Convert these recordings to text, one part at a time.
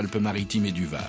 Alpes-Maritimes et du Var.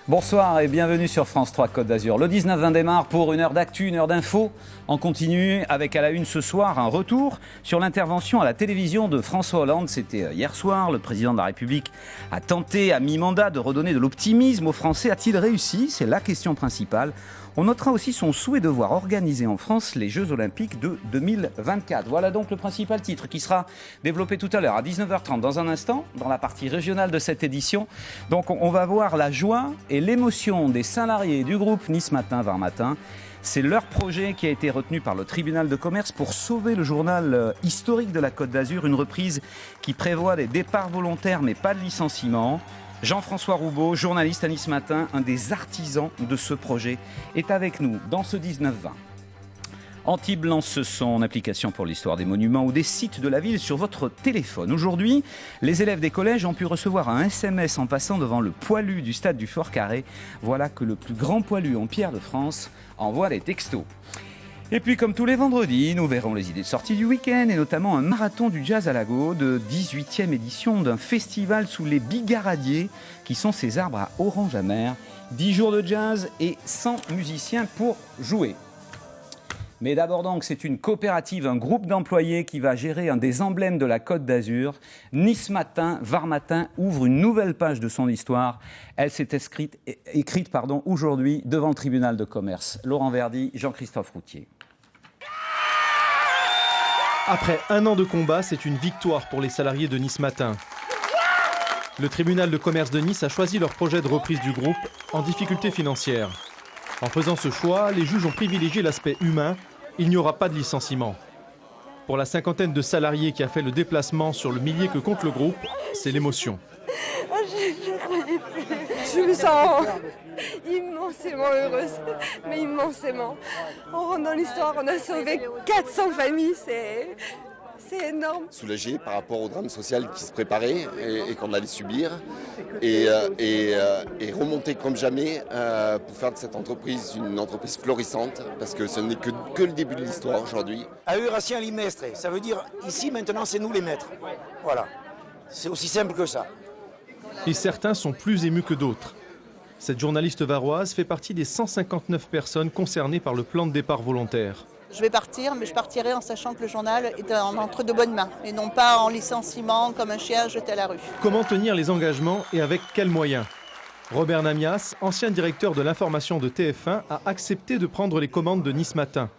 Bonsoir et bienvenue sur France 3 Côte d'Azur. Le 19-20 démarre pour une heure d'actu, une heure d'info. On continue avec à la une ce soir un retour sur l'intervention à la télévision de François Hollande. C'était hier soir. Le président de la République a tenté à mi-mandat de redonner de l'optimisme aux Français. A-t-il réussi? C'est la question principale. On notera aussi son souhait de voir organiser en France les Jeux Olympiques de 2024. Voilà donc le principal titre qui sera développé tout à l'heure à 19h30 dans un instant, dans la partie régionale de cette édition. Donc on va voir la joie et l'émotion des salariés du groupe Nice Matin, Var Matin. C'est leur projet qui a été retenu par le tribunal de commerce pour sauver le journal historique de la Côte d'Azur. Une reprise qui prévoit des départs volontaires mais pas de licenciement. Jean-François Roubaud, journaliste à Nice Matin, un des artisans de ce projet, est avec nous dans ce 19-20. Antibes lance son application pour l'histoire des monuments ou des sites de la ville sur votre téléphone. Aujourd'hui, les élèves des collèges ont pu recevoir un SMS en passant devant le poilu du stade du Fort-Carré. Voilà que le plus grand poilu en pierre de France envoie des textos. Et puis, comme tous les vendredis, nous verrons les idées de sortie du week-end et notamment un marathon du jazz à Lago de 18e édition d'un festival sous les bigaradiers qui sont ces arbres à orange amer. 10 jours de jazz et 100 musiciens pour jouer. Mais d'abord donc, c'est une coopérative, un groupe d'employés qui va gérer un des emblèmes de la Côte d'Azur. Nice Matin, Var Matin ouvre une nouvelle page de son histoire. Elle s'est écrite aujourd'hui devant le tribunal de commerce. Laurent Verdy, Jean-Christophe Routier. Après un an de combat, c'est une victoire pour les salariés de Nice Matin. Le tribunal de commerce de Nice a choisi leur projet de reprise du groupe en difficulté financière. En faisant ce choix, les juges ont privilégié l'aspect humain. Il n'y aura pas de licenciement. Pour la cinquantaine de salariés qui a fait le déplacement sur le millier que compte le groupe, c'est l'émotion. Je me sens immensément heureuse, mais immensément. On rentre dans l'histoire, on a sauvé 400 familles, c'est énorme. Soulagé par rapport au drame social qui se préparait et qu'on allait subir et remonter comme jamais pour faire de cette entreprise une entreprise florissante parce que ce n'est que le début de l'histoire aujourd'hui. Eurasien limestre, ça veut dire ici maintenant c'est nous les maîtres. Voilà, c'est aussi simple que ça. Et certains sont plus émus que d'autres. Cette journaliste varoise fait partie des 159 personnes concernées par le plan de départ volontaire. Je vais partir, mais je partirai en sachant que le journal est entre de bonnes mains et non pas en licenciement comme un chien jeté à la rue. Comment tenir les engagements et avec quels moyens? Robert Namias, ancien directeur de l'information de TF1, a accepté de prendre les commandes de Nice Matin.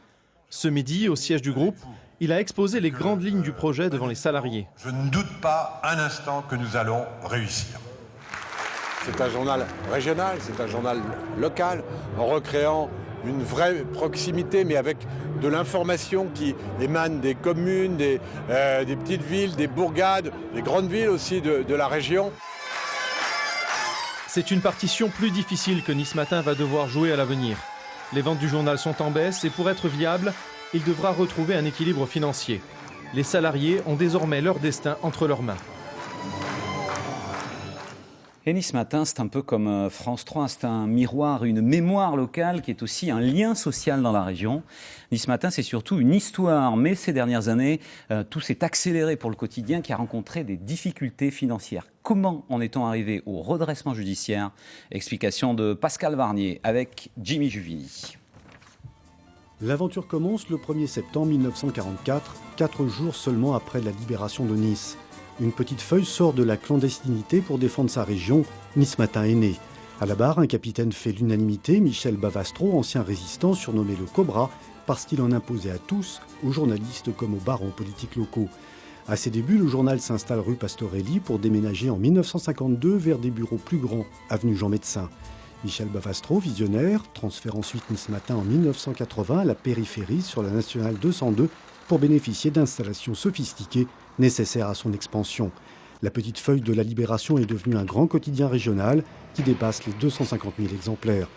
Ce midi, au siège du groupe, il a exposé les grandes lignes du projet devant les salariés. Je ne doute pas un instant que nous allons réussir. C'est un journal régional, c'est un journal local, en recréant une vraie proximité, mais avec de l'information qui émane des communes, des petites villes, des bourgades, des grandes villes aussi de la région. C'est une partition plus difficile que Nice Matin va devoir jouer à l'avenir. Les ventes du journal sont en baisse et pour être viable, il devra retrouver un équilibre financier. Les salariés ont désormais leur destin entre leurs mains. Et Nice Matin, c'est un peu comme France 3, c'est un miroir, une mémoire locale qui est aussi un lien social dans la région. Nice Matin, c'est surtout une histoire, mais ces dernières années, tout s'est accéléré pour le quotidien qui a rencontré des difficultés financières. Comment en est-on arrivé au redressement judiciaire? Explication de Pascal Varnier avec Jimmy Juvigny. L'aventure commence le 1er septembre 1944, 4 jours seulement après la libération de Nice. Une petite feuille sort de la clandestinité pour défendre sa région. Nice Matin est né. À la barre, un capitaine fait l'unanimité, Michel Bavastro, ancien résistant surnommé le Cobra, parce qu'il en imposait à tous, aux journalistes comme aux barons politiques locaux. À ses débuts, le journal s'installe rue Pastorelli pour déménager en 1952 vers des bureaux plus grands, avenue Jean Médecin. Michel Bavastro, visionnaire, transfère ensuite Nice Matin en 1980 à la périphérie sur la nationale 202 pour bénéficier d'installations sophistiquées nécessaires à son expansion. La petite feuille de la Libération est devenue un grand quotidien régional qui dépasse les 250 000 exemplaires.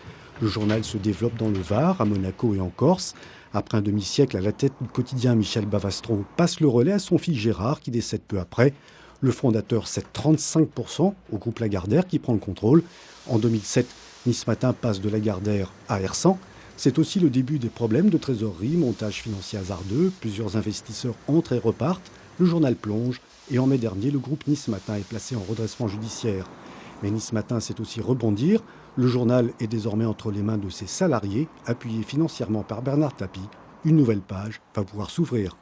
Le journal se développe dans le Var, à Monaco et en Corse. Après un demi-siècle à la tête du quotidien, Michel Bavastro passe le relais à son fils Gérard qui décède peu après. Le fondateur cède 35% au groupe Lagardère qui prend le contrôle. En 2007, Nice Matin passe de Lagardère à Hersant. C'est aussi le début des problèmes de trésorerie, montage financier hasardeux, plusieurs investisseurs entrent et repartent, le journal plonge et en mai dernier, le groupe Nice Matin est placé en redressement judiciaire. Mais Nice Matin sait aussi rebondir. Le journal est désormais entre les mains de ses salariés, appuyé financièrement par Bernard Tapie. Une nouvelle page va pouvoir s'ouvrir.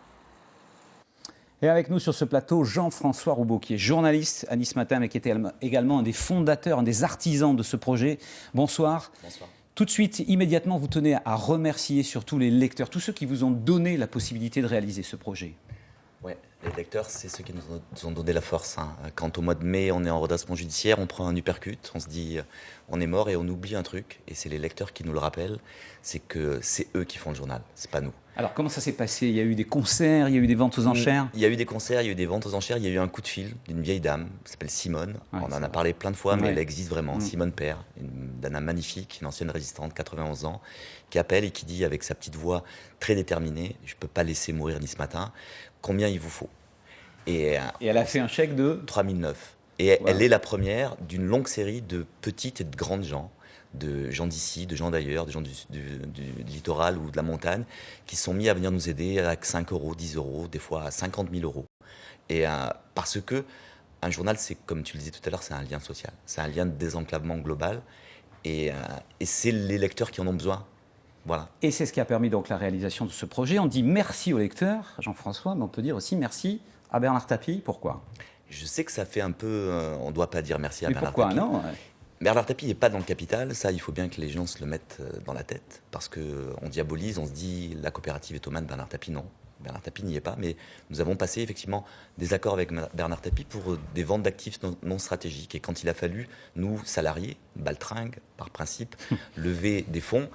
Et avec nous sur ce plateau, Jean-François Roubaud, qui est journaliste à Nice Matin, mais qui était également un des fondateurs, un des artisans de ce projet. Bonsoir. Bonsoir. Tout de suite, immédiatement, vous tenez à remercier surtout les lecteurs, tous ceux qui vous ont donné la possibilité de réaliser ce projet. Oui, les lecteurs, c'est ceux qui nous ont donné la force. Quand au mois de mai, on est en redressement judiciaire, on prend un uppercut, on se dit on est mort et on oublie un truc. Et c'est les lecteurs qui nous le rappellent, c'est que c'est eux qui font le journal, c'est pas nous. Alors comment ça s'est passé? Il y a eu des concerts, il y a eu des ventes aux enchères? Il y a eu des concerts, il y a eu des ventes aux enchères, il y a eu un coup de fil d'une vieille dame qui s'appelle Simone. Ouais, on en a parlé plein de fois, mais elle existe vraiment. Simone Père, une dame magnifique, une ancienne résistante, 91 ans, qui appelle et qui dit avec sa petite voix très déterminée, je ne peux pas laisser mourir Nice Matin, combien il vous faut? Et elle a fait un chèque de 3009. Et elle est la première d'une longue série de petites et de grandes gens, de gens d'ici, de gens d'ailleurs, de gens du littoral ou de la montagne, qui sont mis à venir nous aider avec 5 euros, 10 euros, des fois à 50 000 euros. Et parce que un journal, c'est, comme tu le disais tout à l'heure, c'est un lien social, c'est un lien de désenclavement global, et c'est les lecteurs qui en ont besoin. Voilà. Et c'est ce qui a permis donc la réalisation de ce projet. On dit merci aux lecteurs, Jean-François, mais on peut dire aussi merci à Bernard Tapie. Pourquoi? Je sais que ça fait un peu... on ne doit pas dire merci à mais Bernard pourquoi, Tapie. Non Bernard Tapie n'est pas dans le capital, ça il faut bien que les gens se le mettent dans la tête, parce qu'on diabolise, on se dit la coopérative est aux mains de Bernard Tapie, non. Bernard Tapie n'y est pas, mais nous avons passé effectivement des accords avec Bernard Tapie pour des ventes d'actifs non stratégiques. Et quand il a fallu, nous, salariés, baltringues, par principe, lever des fonds,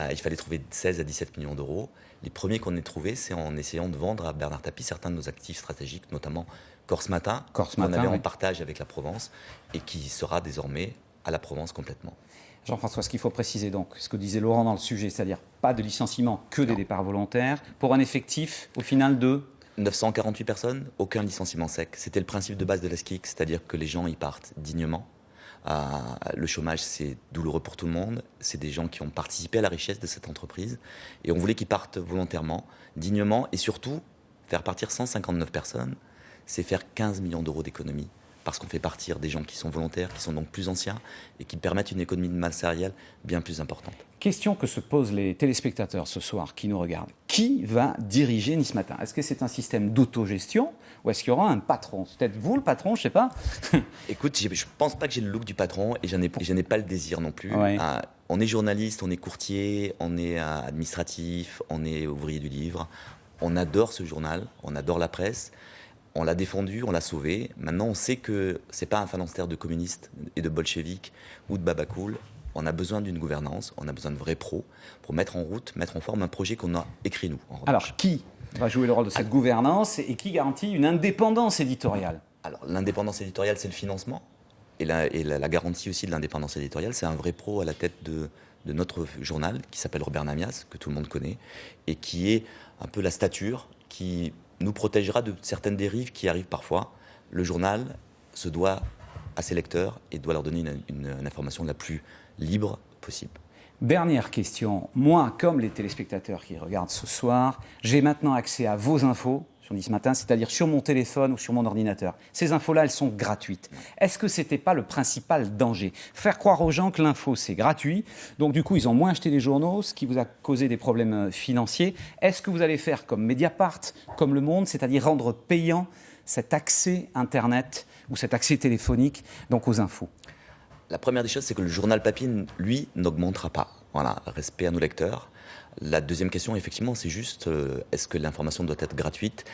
il fallait trouver 16 à 17 millions d'euros. Les premiers qu'on ait trouvés, c'est en essayant de vendre à Bernard Tapie certains de nos actifs stratégiques, notamment Corse Matin, qu'on avait en partage avec la Provence, et qui sera désormais à la Provence complètement. Jean-François, ce qu'il faut préciser donc, ce que disait Laurent dans le sujet, c'est-à-dire pas de licenciement, que des départs volontaires, pour un effectif au final de 948 personnes, aucun licenciement sec. C'était le principe de base de la SKIC, c'est-à-dire que les gens y partent dignement. Le chômage, c'est douloureux pour tout le monde. C'est des gens qui ont participé à la richesse de cette entreprise. Et on voulait qu'ils partent volontairement, dignement, et surtout, faire partir 159 personnes, c'est faire 15 millions d'euros d'économie. Parce qu'on fait partir des gens qui sont volontaires, qui sont donc plus anciens et qui permettent une économie de masse salariale bien plus importante. Question que se posent les téléspectateurs ce soir qui nous regardent. Qui va diriger Nice Matin? Est-ce que c'est un système d'autogestion ou est-ce qu'il y aura un patron? C'est peut-être vous le patron, je ne sais pas. Écoute, je ne pense pas que j'ai le look du patron et je n'ai pas le désir non plus. Ouais. On est journaliste, on est courtier, on est administratif, on est ouvrier du livre. On adore ce journal, on adore la presse. On l'a défendu, on l'a sauvé. Maintenant, on sait que ce n'est pas un phalanstère de communistes et de bolcheviks ou de babacool. On a besoin d'une gouvernance, on a besoin de vrais pros pour mettre en route, mettre en forme un projet qu'on a écrit nous. Alors, qui va jouer le rôle de cette gouvernance et qui garantit une indépendance éditoriale? Alors, l'indépendance éditoriale, c'est le financement. Et la garantie aussi de l'indépendance éditoriale, c'est un vrai pro à la tête de notre journal qui s'appelle Robert Namias, que tout le monde connaît, et qui est un peu la stature qui nous protégera de certaines dérives qui arrivent parfois. Le journal se doit à ses lecteurs et doit leur donner une information la plus libre possible. Dernière question. Moi, comme les téléspectateurs qui regardent ce soir, j'ai maintenant accès à vos infos sur Nice Matin, c'est-à-dire sur mon téléphone ou sur mon ordinateur. Ces infos-là, elles sont gratuites. Est-ce que ce n'était pas le principal danger? Faire croire aux gens que l'info, c'est gratuit. Donc, du coup, ils ont moins acheté les journaux, ce qui vous a causé des problèmes financiers. Est-ce que vous allez faire comme Mediapart, comme Le Monde, c'est-à-dire rendre payant cet accès Internet ou cet accès téléphonique donc aux infos? La première des choses, c'est que le journal papier, lui, n'augmentera pas. Voilà, respect à nos lecteurs. La deuxième question, effectivement, c'est juste, est-ce que l'information doit être gratuite?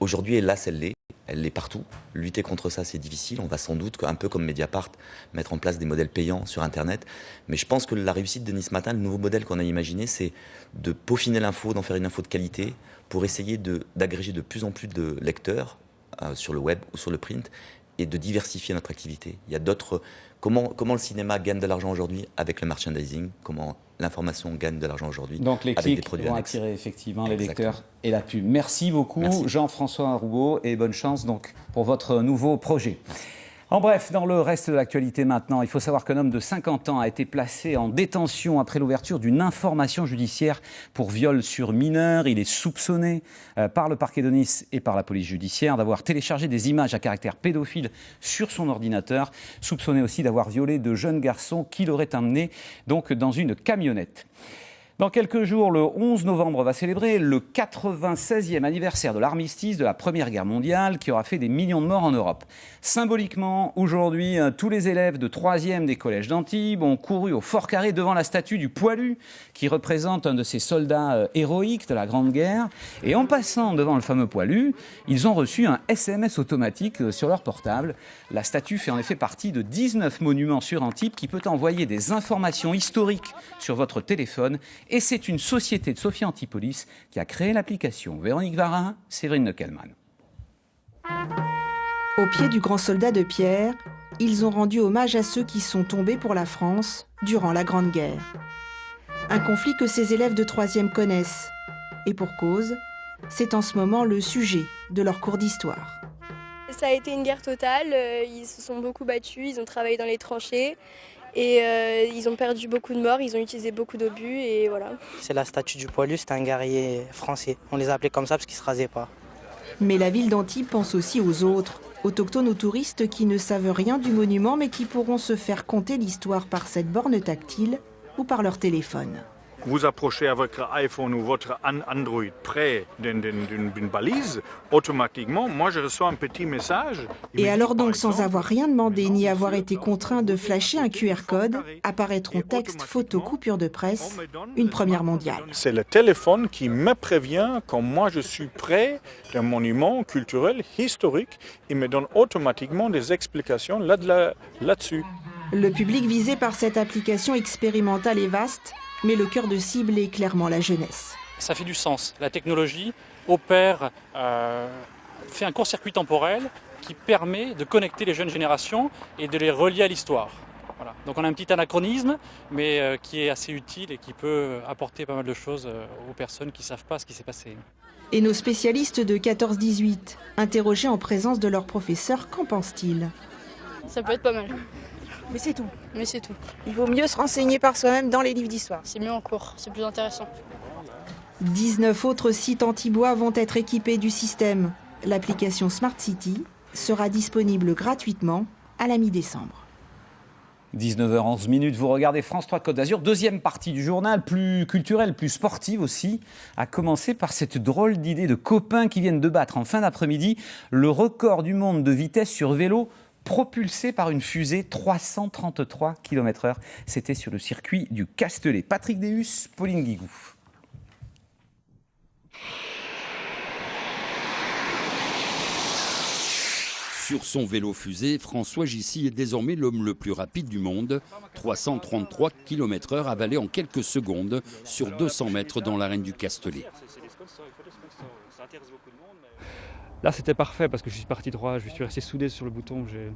Aujourd'hui, hélas, elle l'est partout. Lutter contre ça, c'est difficile. On va sans doute, un peu comme Mediapart, mettre en place des modèles payants sur Internet. Mais je pense que la réussite de Nice Matin, le nouveau modèle qu'on a imaginé, c'est de peaufiner l'info, d'en faire une info de qualité, pour essayer d'agréger de plus en plus de lecteurs sur le web ou sur le print, et de diversifier notre activité. Il y a d'autres... Comment le cinéma gagne de l'argent aujourd'hui avec le merchandising? Comment l'information gagne de l'argent aujourd'hui donc les clics vont attirer effectivement les lecteurs et la pub. Merci beaucoup Jean-François Roubaud et bonne chance donc pour votre nouveau projet. En bref, dans le reste de l'actualité maintenant, il faut savoir qu'un homme de 50 ans a été placé en détention après l'ouverture d'une information judiciaire pour viol sur mineur. Il est soupçonné par le parquet de Nice et par la police judiciaire d'avoir téléchargé des images à caractère pédophile sur son ordinateur, soupçonné aussi d'avoir violé de jeunes garçons qu'il aurait emmenés donc dans une camionnette. Dans quelques jours, le 11 novembre, va célébrer le 96e anniversaire de l'armistice de la Première Guerre mondiale qui aura fait des millions de morts en Europe. Symboliquement, aujourd'hui, tous les élèves de 3e des collèges d'Antibes ont couru au Fort Carré devant la statue du Poilu qui représente un de ces soldats héroïques de la Grande Guerre. Et en passant devant le fameux Poilu, ils ont reçu un SMS automatique sur leur portable. La statue fait en effet partie de 19 monuments sur Antibes qui peut envoyer des informations historiques sur votre téléphone. Et c'est une société de Sophie Antipolis qui a créé l'application. Véronique Varin, Séverine Neckelmann. Au pied du grand soldat de pierre, ils ont rendu hommage à ceux qui sont tombés pour la France durant la Grande Guerre. Un conflit que ces élèves de 3e connaissent. Et pour cause, c'est en ce moment le sujet de leur cours d'histoire. Ça a été une guerre totale, ils se sont beaucoup battus, ils ont travaillé dans les tranchées. Et ils ont perdu beaucoup de morts, ils ont utilisé beaucoup d'obus et voilà. C'est la statue du Poilu, c'était un guerrier français. On les a appelés comme ça parce qu'ils se rasaient pas. Mais la ville d'Antibes pense aussi aux autres, autochtones ou touristes qui ne savent rien du monument mais qui pourront se faire conter l'histoire par cette borne tactile ou par leur téléphone. Vous approchez avec votre iPhone ou votre Android près d'une balise, automatiquement, moi je reçois un petit message. Et alors donc, sans avoir rien demandé ni avoir été contraint de flasher un QR code, apparaîtront texte, photo, coupure de presse, une première mondiale. C'est le téléphone qui me prévient quand moi je suis près d'un monument culturel, historique, il me donne automatiquement des explications là-dessus. Le public visé par cette application expérimentale est vaste, mais le cœur de cible est clairement la jeunesse. Ça fait du sens. La technologie opère, fait un court-circuit temporel qui permet de connecter les jeunes générations et de les relier à l'histoire. Voilà. Donc on a un petit anachronisme, mais qui est assez utile et qui peut apporter pas mal de choses aux personnes qui ne savent pas ce qui s'est passé. Et nos spécialistes de 14-18, interrogés en présence de leur professeur, qu'en pensent-ils ? Ça peut être pas mal. Mais c'est tout. Mais c'est tout. Il vaut mieux se renseigner par soi-même dans les livres d'histoire. C'est mieux en cours, c'est plus intéressant. 19 autres sites antibois vont être équipés du système. L'application Smart City sera disponible gratuitement à la mi-décembre. 19h11, vous regardez France 3 Côte d'Azur. Deuxième partie du journal, plus culturelle, plus sportive aussi, à commencer par cette drôle d'idée de copains qui viennent de battre en fin d'après-midi le record du monde de vitesse sur vélo propulsé par une fusée 333 km/h. C'était sur le circuit du Castellet. Patrick Deus, Pauline Guigou. Sur son vélo fusée, François Gissy est désormais l'homme le plus rapide du monde. 333 km/h avalé en quelques secondes sur 200 mètres dans l'arène du Castellet. Là, c'était parfait parce que je suis parti droit, je suis resté soudé sur le bouton. Je ne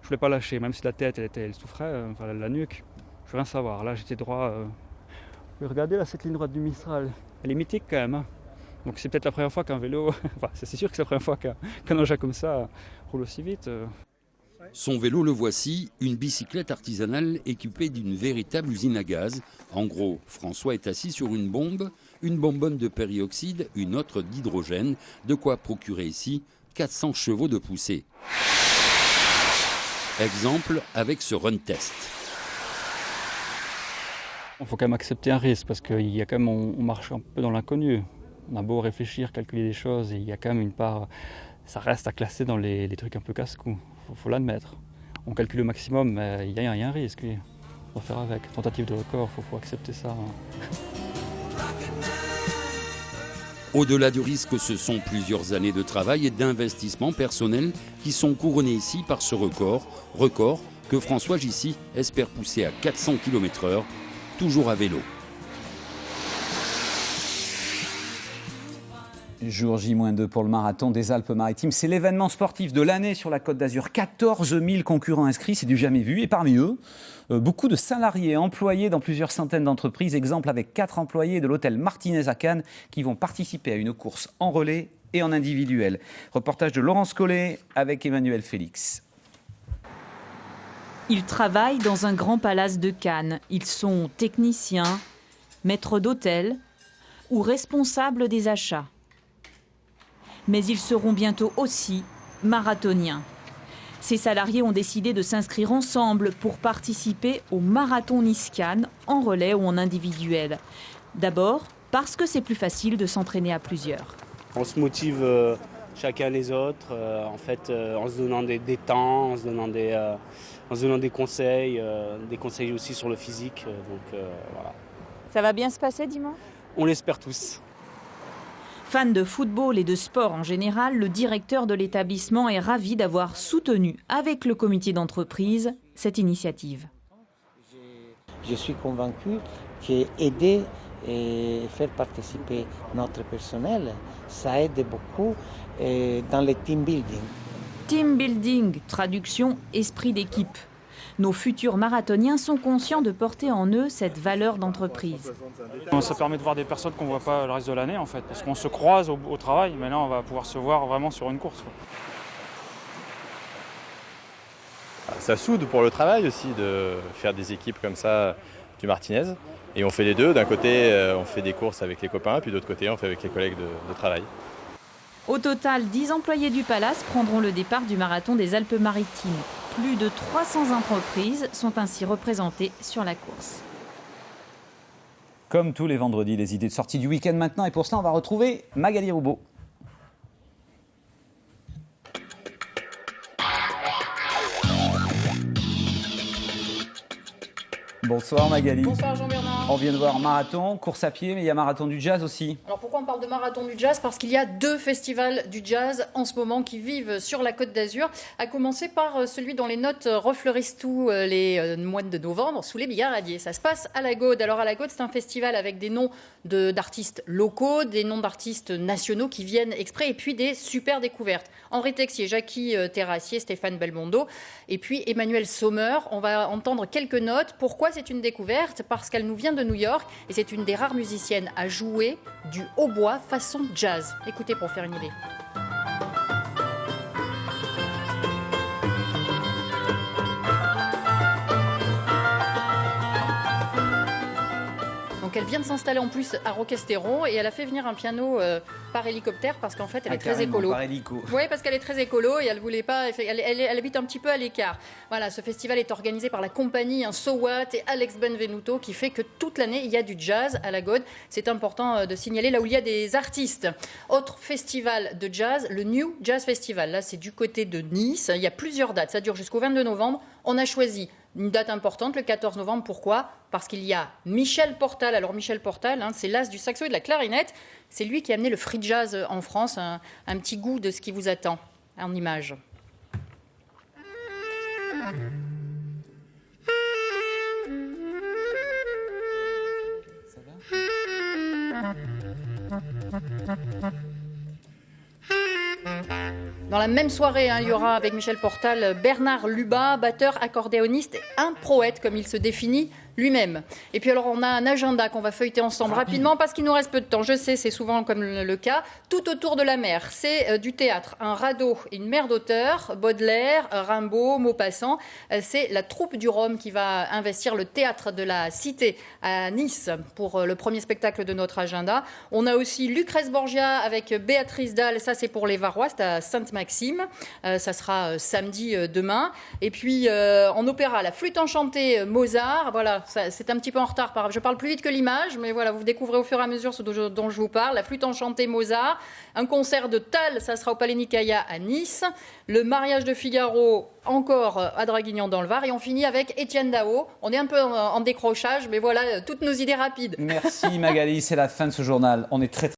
voulais pas lâcher, même si la tête elle souffrait, enfin, la nuque. Je veux rien savoir. Là, j'étais droit. Vous pouvez regarder là, cette ligne droite du Mistral. Elle est mythique quand même. Hein. Donc c'est peut-être la première fois qu'un vélo, enfin c'est sûr que c'est la première fois qu'un engin comme ça roule aussi vite. Son vélo, le voici, une bicyclette artisanale équipée d'une véritable usine à gaz. En gros, François est assis sur une bombe, une bonbonne de périoxyde, une autre d'hydrogène, de quoi procurer ici 400 chevaux de poussée. Exemple avec ce run test. Il faut quand même accepter un risque parce qu'on marche un peu dans l'inconnu. On a beau réfléchir, calculer des choses, et il y a quand même une part, ça reste à classer dans les trucs un peu casse-cou, faut l'admettre. On calcule le maximum, mais il y a un risque, oui. On va faire avec. Tentative de record, faut accepter ça. Au-delà du risque, ce sont plusieurs années de travail et d'investissement personnel qui sont couronnés ici par ce record que François Gissy espère pousser à 400 km/h, toujours à vélo. Jour J-2 pour le marathon des Alpes-Maritimes. C'est l'événement sportif de l'année sur la Côte d'Azur. 14 000 concurrents inscrits, c'est du jamais vu. Et parmi eux, beaucoup de salariés employés dans plusieurs centaines d'entreprises. Exemple avec 4 employés de l'hôtel Martinez à Cannes qui vont participer à une course en relais et en individuel. Reportage de Laurence Collet avec Emmanuel Félix. Ils travaillent dans un grand palace de Cannes. Ils sont techniciens, maîtres d'hôtel ou responsables des achats. Mais ils seront bientôt aussi marathoniens. Ces salariés ont décidé de s'inscrire ensemble pour participer au marathon Nice-Cannes en relais ou en individuel. D'abord parce que c'est plus facile de s'entraîner à plusieurs. On se motive chacun les autres, en se donnant des temps, en se donnant des conseils aussi sur le physique. Voilà. Ça va bien se passer dimanche ? On l'espère tous. Fan de football et de sport en général, le directeur de l'établissement est ravi d'avoir soutenu avec le comité d'entreprise cette initiative. Je suis convaincu qu'aider et faire participer notre personnel, ça aide beaucoup dans le team building. Team building, traduction esprit d'équipe. Nos futurs marathoniens sont conscients de porter en eux cette valeur d'entreprise. Ça permet de voir des personnes qu'on ne voit pas le reste de l'année en fait, parce qu'on se croise au travail, mais là on va pouvoir se voir vraiment sur une course. Ça soude pour le travail aussi de faire des équipes comme ça du Martinez. Et on fait les deux. D'un côté, on fait des courses avec les copains, puis de l'autre côté, on fait avec les collègues de travail. Au total, 10 employés du Palace prendront le départ du marathon des Alpes-Maritimes. Plus de 300 entreprises sont ainsi représentées sur la course. Comme tous les vendredis, les idées de sortie du week-end maintenant. Et pour cela, on va retrouver Magali Roubaud. Bonsoir Magali. Bonsoir Jean-Bernard. On vient de voir marathon, course à pied, mais il y a marathon du jazz aussi. Alors pourquoi on parle de marathon du jazz ? Parce qu'il y a 2 festivals du jazz en ce moment qui vivent sur la Côte d'Azur, à commencer par celui dont les notes refleurissent tous les mois de novembre, sous les Bigaradiers. Ça se passe à la Gaude. Alors à la Gaude, c'est un festival avec des noms d'artistes locaux, des noms d'artistes nationaux qui viennent exprès, et puis des super découvertes. Henri Texier, Jackie Terrassier, Stéphane Belmondo, et puis Emmanuel Sommer. On va entendre quelques notes. Pourquoi c'est une découverte ? Parce qu'elle nous vient de New York et c'est une des rares musiciennes à jouer du hautbois façon jazz. Écoutez pour faire une idée. Donc elle vient de s'installer en plus à Roquestéron et elle a fait venir un piano par hélicoptère parce qu'en fait elle est très écolo. Par hélico. Oui, parce qu'elle est très écolo et elle voulait pas. Elle habite un petit peu à l'écart. Voilà, ce festival est organisé par la compagnie So What et Alex Benvenuto qui fait que toute l'année il y a du jazz à la Gaude. C'est important de signaler là où il y a des artistes. Autre festival de jazz, le New Jazz Festival. Là, c'est du côté de Nice. Il y a plusieurs dates. Ça dure jusqu'au 22 novembre. On a choisi une date importante, le 14 novembre. Pourquoi ? Parce qu'il y a Michel Portal. Alors Michel Portal, c'est l'as du saxo et de la clarinette. C'est lui qui a amené le free jazz en France. Un petit goût de ce qui vous attend en images. Dans la même soirée, il y aura avec Michel Portal Bernard Lubin, batteur, accordéoniste, un poète comme il se définit lui-même. Et puis alors on a un agenda qu'on va feuilleter ensemble rapidement parce qu'il nous reste peu de temps. Je sais, c'est souvent comme le cas. Tout autour de la mer, c'est du théâtre, un radeau et une mer d'auteurs, Baudelaire, Rimbaud, Maupassant. C'est la troupe du Rhum qui va investir le théâtre de la Cité à Nice pour le premier spectacle de notre agenda. On a aussi Lucrèce Borgia avec Béatrice Dalle, ça c'est pour les Varois, c'est à Sainte-Maxime. Ça sera samedi demain. Et puis en opéra, la flûte enchantée Mozart, voilà. C'est un petit peu en retard. Je parle plus vite que l'image, mais voilà, vous découvrez au fur et à mesure ce dont je vous parle. La flûte enchantée Mozart, un concert de Tal, ça sera au Palais Nicaïa à Nice. Le mariage de Figaro, encore à Draguignan dans le Var. Et on finit avec Étienne Dao. On est un peu en décrochage, mais voilà, toutes nos idées rapides. Merci Magali, c'est la fin de ce journal. On est très